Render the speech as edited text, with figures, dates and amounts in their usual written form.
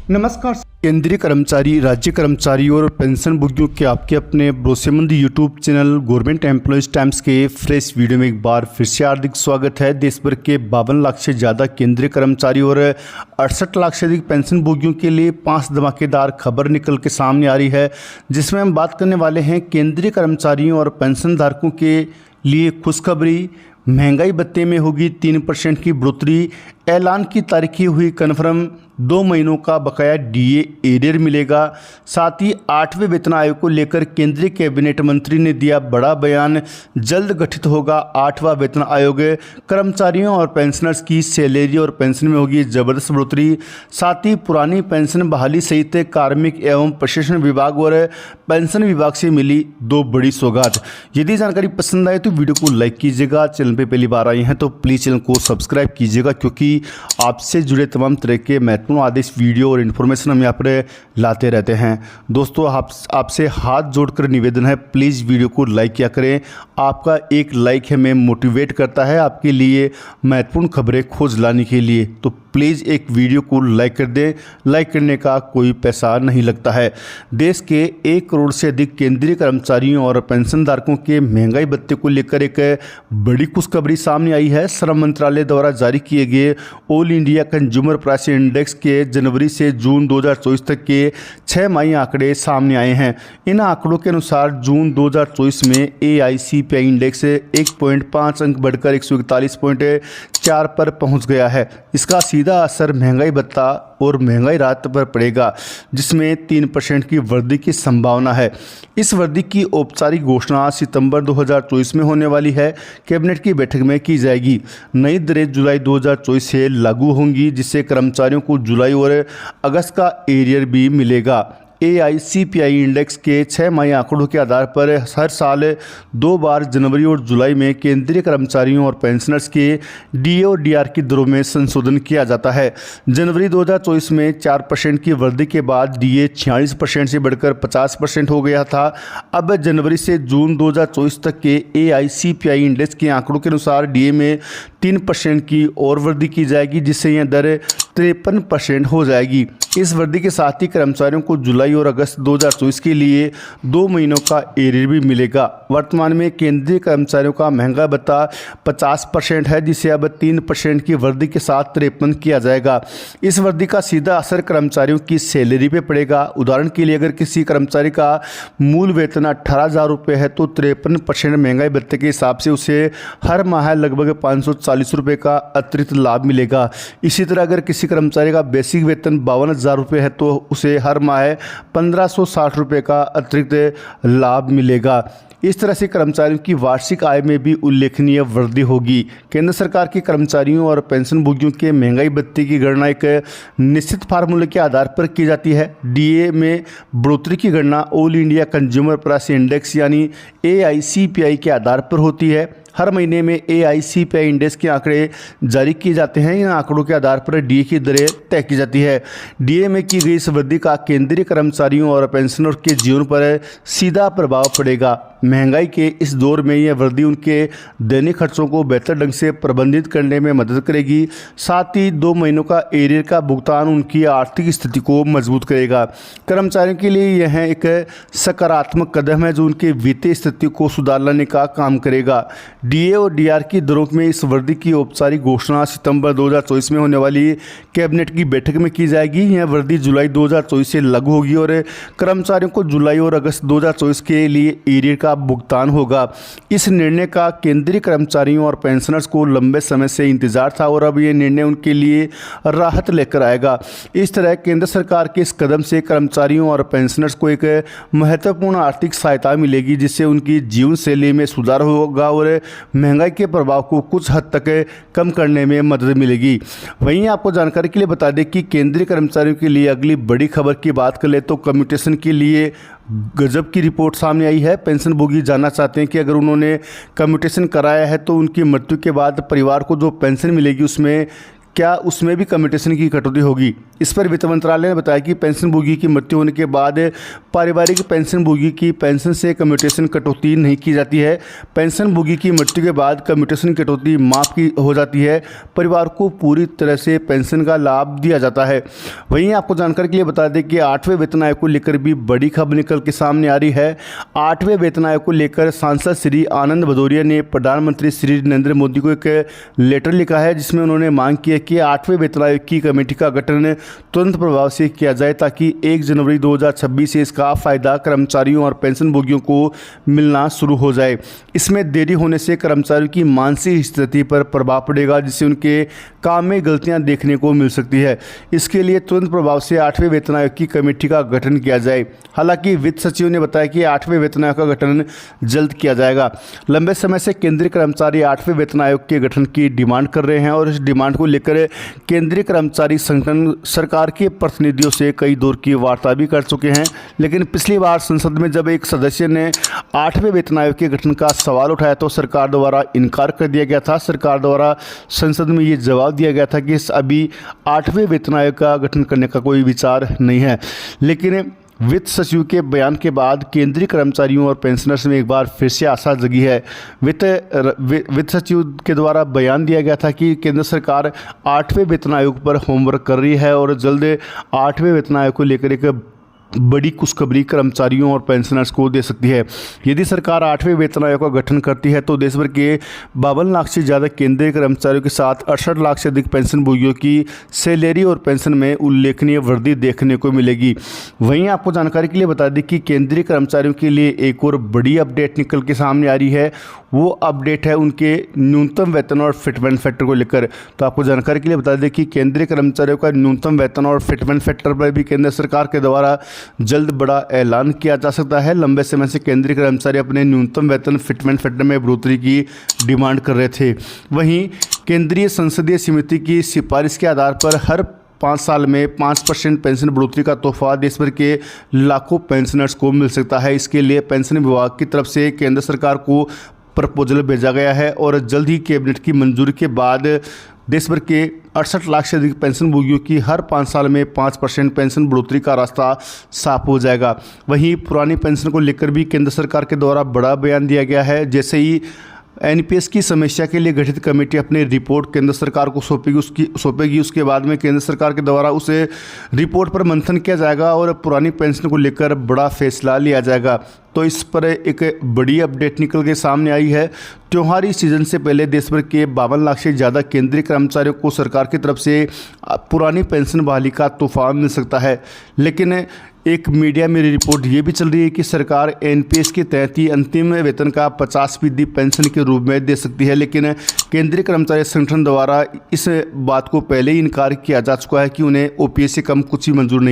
नमस्कार। केंद्रीय कर्मचारी, राज्य कर्मचारी और पेंशन भोगियों के आपके अपने भरोसेमंद YouTube channel government employees times के फ्रेश वीडियो में एक बार फिर से हार्दिक स्वागत है। देश भर के 52 लाख से ज़्यादा केंद्रीय कर्मचारी और 68 लाख से अधिक पेंशन भोगियों के लिए 5 धमाकेदार खबर निकल के सामने आ रही है, जिसमें हम बात करने वाले हैं केंद्रीय कर्मचारियों और पेंशन धारकों के लिए खुशखबरी। महंगाई भत्ते में होगी 3% की बढ़ोतरी। ऐलान की तारीखें हुई कन्फर्म। 2 महीनों का बकाया डीए एरियर मिलेगा। साथ ही 8वें वेतन आयोग को लेकर केंद्रीय कैबिनेट मंत्री ने दिया बड़ा बयान। जल्द गठित होगा 8वां वेतन आयोग। कर्मचारियों और पेंशनर्स की सैलरी और पेंशन में होगी जबरदस्त बढ़ोतरी। साथ ही पुरानी पेंशन बहाली सहित कार्मिक एवं प्रशासन विभाग और पेंशन विभाग से मिली 2 बड़ी सौगात। यदि जानकारी पसंद आए तो वीडियो को लाइक कीजिएगा। चैनल पे पहली बार आए हैं तो प्लीज़ चैनल को सब्सक्राइब कीजिएगा, क्योंकि आपसे जुड़े तमाम तरह के महत्वपूर्ण आदेश, वीडियो और इन्फॉर्मेशन हम यहाँ पर लाते रहते हैं। दोस्तों, आपसे हाथ जोड़कर निवेदन है, प्लीज़ वीडियो को लाइक किया करें। आपका एक लाइक हमें मोटिवेट करता है आपके लिए महत्वपूर्ण खबरें खोज लाने के लिए। तो प्लीज़ एक वीडियो को लाइक कर दें। लाइक करने का कोई पैसा नहीं लगता है। देश के 1 करोड़ से अधिक केंद्रीय कर्मचारियों और पेंशनधारकों के महंगाई भत्ते को लेकर एक बड़ी खुशखबरी सामने आई है। श्रम मंत्रालय द्वारा जारी किए गए all India consumer price index के जनवरी से जून 2024 तक के 6 माही आंकड़े सामने आए हैं। इन आंकड़ों के अनुसार जून 2024 में AICPI इंडेक्स 1.5 अंक बढ़कर 141.4 पर पहुंच गया है। इसका सीधा असर महंगाई भत्ता और महंगाई राहत पर पड़ेगा, जिसमें 3% की वृद्धि की संभावना है। इस वृद्धि की औपचारिक घोषणा सितंबर 2024 में होने वाली है। कैबिनेट की बैठक में की जाएगी। नई दरें जुलाई 2024 से लागू होंगी, जिससे कर्मचारियों को जुलाई और अगस्त का एरियर भी मिलेगा। AICPI इंडेक्स के 6 माही आंकड़ों के आधार पर हर साल 2 बार जनवरी और जुलाई में केंद्रीय कर्मचारियों और पेंशनर्स के DA और DR की दरों में संशोधन किया जाता है। जनवरी 2024 में 4% की वृद्धि के बाद DA 46% से बढ़कर 50% हो गया था। अब जनवरी से जून 2024 तक के AICPI इंडेक्स के आंकड़ों के अनुसार DA में 3% की और वृद्धि की जाएगी, जिससे यह दर 53% हो जाएगी। इस वृद्धि के साथ ही कर्मचारियों को जुलाई और अगस्त 2024 के लिए 2 महीनों का एरियर भी मिलेगा। वर्तमान में केंद्रीय कर्मचारियों का महंगा भत्ता 50% है, जिसे अब 3% की वृद्धि के साथ 53 किया जाएगा। इस वृद्धि का सीधा असर कर्मचारियों की सैलरी पे पड़ेगा। उदाहरण के लिए, अगर किसी कर्मचारी का मूल वेतन 18,000 रुपये है तो 53% महंगाई भत्ते के हिसाब से उसे हर माह लगभग 540 रुपये का अतिरिक्त लाभ मिलेगा। इसी तरह अगर किसी कर्मचारी का बेसिक वेतन 52,000 रुपये है तो उसे हर माह 1560 रुपये का अतिरिक्त लाभ मिलेगा। इस तरह से कर्मचारियों की वार्षिक आय में भी उल्लेखनीय वृद्धि होगी। केंद्र सरकार के कर्मचारियों और पेंशन भोगियों के महंगाई भत्ते की गणना एक निश्चित फार्मूले के आधार पर की जाती है। DA में बढ़ोतरी की गणना all India consumer price index यानी AICPI के आधार पर होती है। हर महीने में AICPI इंडेक्स के आंकड़े जारी किए जाते हैं। इन आंकड़ों के आधार पर DA की दरें तय की जाती है। DA में की गई इस वृद्धि का केंद्रीय कर्मचारियों और पेंशनर के जीवन पर सीधा प्रभाव पड़ेगा। महंगाई के इस दौर में यह वृद्धि उनके दैनिक खर्चों को बेहतर ढंग से प्रबंधित करने में मदद करेगी। साथ ही 2 महीनों का एरियर का भुगतान उनकी आर्थिक स्थिति को मजबूत करेगा। कर्मचारियों के लिए यह एक सकारात्मक कदम है, जो उनके वित्तीय स्थिति को सुधार लाने का काम करेगा। DA और DR की दरों में इस वृद्धि की औपचारिक घोषणा सितंबर 2024 में होने वाली कैबिनेट की बैठक में की जाएगी। यह वृद्धि जुलाई 2024 से लागू होगी और कर्मचारियों को जुलाई और अगस्त 2024 के लिए एरियर का भुगतान होगा। इस निर्णय का केंद्रीय कर्मचारियों और पेंशनर्स को लंबे समय से इंतजार था और अब यह निर्णय उनके लिए राहत लेकर आएगा। इस तरह केंद्र सरकार के इस कदम से कर्मचारियों और पेंशनर्स को एक महत्वपूर्ण आर्थिक सहायता मिलेगी, जिससे उनकी जीवन शैली में सुधार होगा और महंगाई के प्रभाव को कुछ हद तक कम करने में मदद मिलेगी। वहीं आपको जानकारी के लिए बता दें कि केंद्रीय कर्मचारियों के लिए अगली बड़ी खबर की बात कर ले तो कम्यूटेशन के लिए गजब की रिपोर्ट सामने आई है। पेंशन भोगी जानना चाहते हैं कि अगर उन्होंने कम्यूटेशन कराया है तो उनकी मृत्यु के बाद परिवार को जो पेंशन मिलेगी उसमें क्या उसमें भी कम्यूटेशन की कटौती होगी। इस पर वित्त मंत्रालय ने बताया कि पेंशनभोगी की मृत्यु होने के बाद पारिवारिक पेंशनभोगी की पेंशन से कम्यूटेशन कटौती नहीं की जाती है। पेंशनभोगी की मृत्यु के बाद कम्यूटेशन कटौती माफ की हो जाती है। परिवार को पूरी तरह से पेंशन का लाभ दिया जाता है। वहीं आपको जानकारी के लिए बता दें कि 8वें वेतन आयोग को लेकर भी बड़ी खबर निकल के सामने आ रही है। 8वें वेतन आयोग को लेकर सांसद श्री आनंद भदौरिया ने प्रधानमंत्री श्री नरेंद्र मोदी को एक लेटर लिखा है, जिसमें उन्होंने मांग की है कि 8वें वेतन आयोग की कमेटी का गठन तुरंत प्रभाव से किया जाए, ताकि 1 जनवरी 2026 से इसका फायदा कर्मचारियों और पेंशनभोगियों को मिलना शुरू हो जाए। इसमें देरी होने से कर्मचारियों की मानसिक स्थिति पर प्रभाव पड़ेगा, जिससे उनके काम में गलतियां देखने को मिल सकती है। इसके लिए तुरंत प्रभाव से 8वें वेतन आयोग की कमेटी का गठन किया जाए। हालांकि वित्त सचिव ने बताया कि 8वें वेतन आयोग का गठन जल्द किया जाएगा। लंबे समय से केंद्रीय कर्मचारी 8वें वेतन आयोग के गठन की डिमांड कर रहे हैं और इस डिमांड को लेकर केंद्रीय कर्मचारी संगठन सरकार के प्रतिनिधियों से कई दौर की वार्ता भी कर चुके हैं। लेकिन पिछली बार संसद में जब एक सदस्य ने 8वें वेतन आयोग के गठन का सवाल उठाया तो सरकार द्वारा इनकार कर दिया गया था। सरकार द्वारा संसद में ये जवाब दिया गया था कि अभी 8वें वेतन आयोग का गठन करने का कोई विचार नहीं है। लेकिन वित्त सचिव के बयान के बाद केंद्रीय कर्मचारियों और पेंशनर्स में एक बार फिर से आशा जगी है। वित्त सचिव के द्वारा बयान दिया गया था कि केंद्र सरकार 8वें वेतन आयोग पर होमवर्क कर रही है और जल्द 8वें वेतन आयोग को लेकर एक बड़ी खुशखबरी कर्मचारियों और पेंशनर्स को दे सकती है। यदि सरकार 8वें वेतन आयोग का गठन करती है तो देश भर के 52 लाख से ज़्यादा केंद्रीय कर्मचारियों के साथ 68 लाख से अधिक पेंशनभोगियों की सैलरी और पेंशन में उल्लेखनीय वृद्धि देखने को मिलेगी। वहीं आपको जानकारी के लिए बता दें कि केंद्रीय कर्मचारियों के लिए एक और बड़ी अपडेट निकल के सामने आ रही है। वो अपडेट है उनके न्यूनतम वेतन और फिटमेंट फैक्टर को लेकर। तो आपको जानकारी के लिए बता दें कि केंद्रीय कर्मचारियों का न्यूनतम वेतन और फिटमेंट फैक्टर पर भी केंद्र सरकार के द्वारा जल्द बड़ा ऐलान किया जा सकता है। लंबे समय से केंद्रीय कर्मचारी अपने न्यूनतम वेतन फिटमेंट फैक्टर में बढ़ोतरी की डिमांड कर रहे थे। वहीं केंद्रीय संसदीय समिति की सिफारिश के आधार पर हर 5 साल में 5% पेंशन बढ़ोतरी का तोहफा देश भर के लाखों पेंशनर्स को मिल सकता है। इसके लिए पेंशन विभाग की तरफ से केंद्र सरकार को प्रपोजल भेजा गया है और जल्द ही कैबिनेट की मंजूरी के बाद देश भर के 68 लाख से अधिक पेंशनभोगियों की हर 5 साल में 5% पेंशन बढ़ोतरी का रास्ता साफ हो जाएगा। वहीं पुरानी पेंशन को लेकर भी केंद्र सरकार के द्वारा बड़ा बयान दिया गया है। जैसे ही एनपीएस की समस्या के लिए गठित कमेटी अपनी रिपोर्ट केंद्र सरकार को सौंपेगी उसके बाद में केंद्र सरकार के द्वारा उस रिपोर्ट पर मंथन किया जाएगा और पुरानी पेंशन को लेकर बड़ा फैसला लिया जाएगा। तो इस पर एक बड़ी अपडेट निकल के सामने आई है। त्योहारी सीजन से पहले देश भर के 52 लाख से ज़्यादा केंद्रीय कर्मचारियों को सरकार की तरफ से पुरानी पेंशन बहाली का तोहफा मिल सकता है। लेकिन एक मीडिया में रिपोर्ट ये भी चल रही है कि सरकार एनपीएस के तहत ही अंतिम वेतन का 50% पेंशन के रूप में दे सकती है। लेकिन केंद्रीय कर्मचारी संगठन द्वारा इस बात को पहले ही इनकार किया जा चुका है कि उन्हें ओपीएस से कम कुछ ही मंजूर नहीं